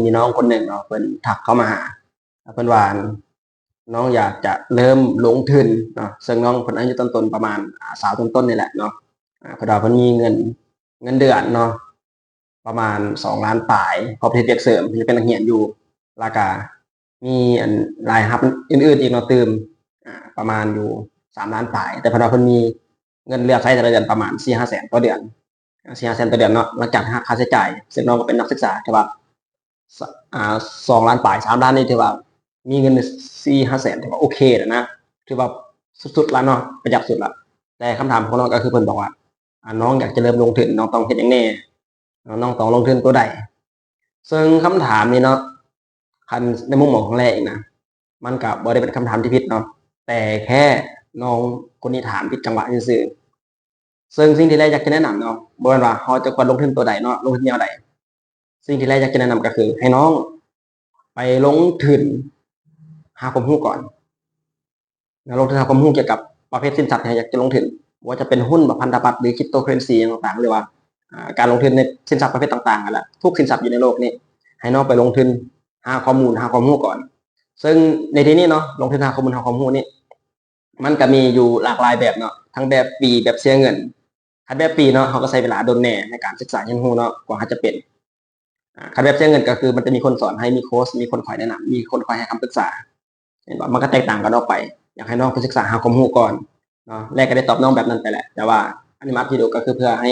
มีน้องคนหนึ่งเนาะเพิ่นทักเข้ามาหาเพิ่นว่าน้องอยากจะเริ่มลงทุนเนาะซึ่งน้องเพิ่นอายุต้นๆประมาณสาวต้นๆนี่แหละเนาะเพิ่นว่าเพิ่นมีเงินเดือนเนาะประมาณ2 ล้านปลายพอเฮ็ดเวียกเสริมเพิ่นจะเป็นนักเรียนอยู่แล้วก็มีรายรับอื่นๆอีกเนาะเติมประมาณอยู่3 ล้านปลายแต่เพิ่นว่าเพิ่นมีเงินเหลือใช้แต่ละเดือนประมาณ4-5แสนต่อเดือน4-5แสนต่อเดือนเนาะหลังจากหักค่าใช้จ่ายซึ่งน้องก็เป็นนักศึกษาใช่ป่ะ 2 ล้านปลาย3 ล้านนี่ถือว่ามีเงิน4-5 แสนถือว่าโอเคแล้วนะถือว่าสุดๆแล้วเนาะประหยัดสุดละแต่คำถามของน้องก็คือเพิ่นบอกว่าน้องอยากจะเริ่มลงทุนน้องต้องเฮ็ดหยังแน่น้องต้องลงทุนตัวใดซึ่งคำถามนี้เนาะคันในมุมมองของแรกเองนะมันก็บ่ได้เป็นคำถามที่ผิดเนาะแต่แค่น้องคนนี้ถามผิดจังหวะซื่อๆซึ่งสิ่งที่แรกอยากจะแนะนำเนาะบ่แม่นว่าเฮาจะควรลงทุนตัวใดเนาะลงทุนแนวใดสิ่งที่แรกอยากจะแนะนำก็คือให้น้องไปลงทุนหาความรู้ก่อนลงทุนหาความรู้เกี่ยวกับประเภทสินทรัพย์ที่อยากจะลงทุนว่าจะเป็นหุ้นพันธบัตรหรือคริปโตเคอเรนซีต่างๆหรือว่าการลงทุนในสินทรัพย์ประเภทต่างๆนั่นแหละทุกสินทรัพย์อยู่ในโลกนี้ให้น้องไปลงทุนหาข้อมูลหาความรู้ก่อนซึ่งในที่นี้เนาะลงทุนหาข้อมูลหาความรู้นี่มันก็มีอยู่หลากหลายแบบเนาะทั้งแบบฟรีแบบเสียเงินถ้าแบบฟรีเนาะเขาก็ใช้เวลาโดนแน่ในการศึกษาเรียนรู้เนาะกว่าเขาจะเป็นถ้าแบบเสียเงินก็คือมันจะมีคนสอนให้มีโค้ชมีคนคอยแนะนำมีคนคอยให้คำปรึกษาเห็นป่ะมันก็แตกต่างกันออกไปอยากให้น้องไปศึกษาหาความรู้ก่อนเนาะแรกก็ได้ตอบน้องแบบนั้นไปแหละแต่ว่าอันนี้มาที่ดูก็คือเพื่อให้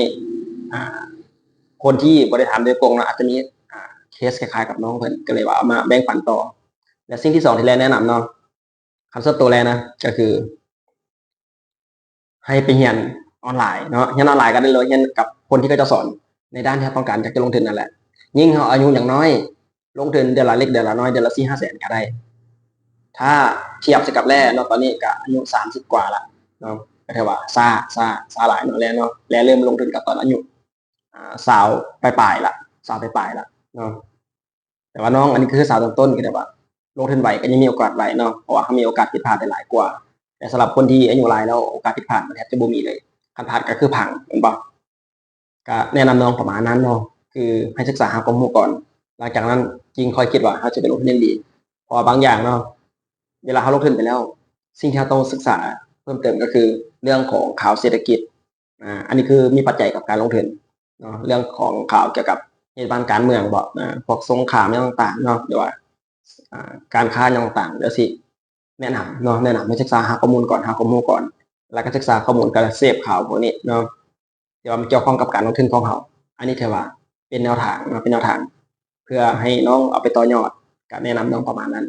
คนที่บริหารโดยตรงเนาะอาจจะมีเคสคล้ายๆกับน้องเพิ่นก็เลยว่าเอามาแบ่งปันต่อและสิ่งที่2ที่แรกแนะนำเนาะคำส่วนตัวแรกนะก็คือให้ไปเรียนออนไลน์เนาะเรียนออนไลน์ก็ได้เลยเรียนกับคนที่เขาจะสอนในด้านที่เราต้องการอยากจะลงทุนนั่นแหละยิ่งเราอายุอย่างน้อยลงทุนเดือนละเล็กเดือนละน้อยเดือนละ4-5แสนก็ได้ถ้าเทียบกับแรกเนาะตอนนี้ก็อายุ30กว่าละเนาะก็ถือว่าซ่าหลายเนาะแล้วเนาะแล้วเริ่มลงทุนกับตอนอายุสาวปลายๆละสาวปลายๆละเนาะแต่ว่าน้องอันนี้คือสาวต้นๆก็ได้ว่าลงทุนไวก็ยังมีโอกาสไวเนาะเพราะว่าเขามีโอกาสผิดพลาดได้หลายกว่าแต่สำหรับคนที่อายุหลายแล้วโอกาสผิดพลาดมันแทบจะบ่มีเลยคันพลาดก็คือพังแม่นบ่ก็แนะนำน้องประมาณนั้นเนาะคือให้ศึกษาหาความรู้ก่อนหลังจากนั้นจึงค่อยคิดว่าเขาจะไปลงทุนยังดีเพราะว่าบางอย่างเนาะเวลาเขาลงทุนไปแล้วสิ่งที่เราต้องศึกษาเพิ่มเติมก็คือเรื่องของข่าวเศรษฐกิจอันนี้คือมีปัจจัยกับการลงทุนเนาะเรื่องของข่าวเกี่ยวกับเหตุการณ์การเมืองบ่พวกสงครามต่างๆเนาะหรือว่าการค้าต่างๆเดี๋ยวสิแนะนำเนาะแนะนำให้ศึกษาหาข้อมูลก่อนหาข้อมูลก่อนแล้วก็ศึกษาข้อมูลการเสพข่าวพวกนี้เนาะที่ว่ามันเกี่ยวข้องกับการลงทุนของเราอันนี้ถือว่าเป็นแนวทางเนาะเป็นแนวทางเพื่อให้น้องเอาไปต่อยอดก็แนะนำน้องประมาณนั้น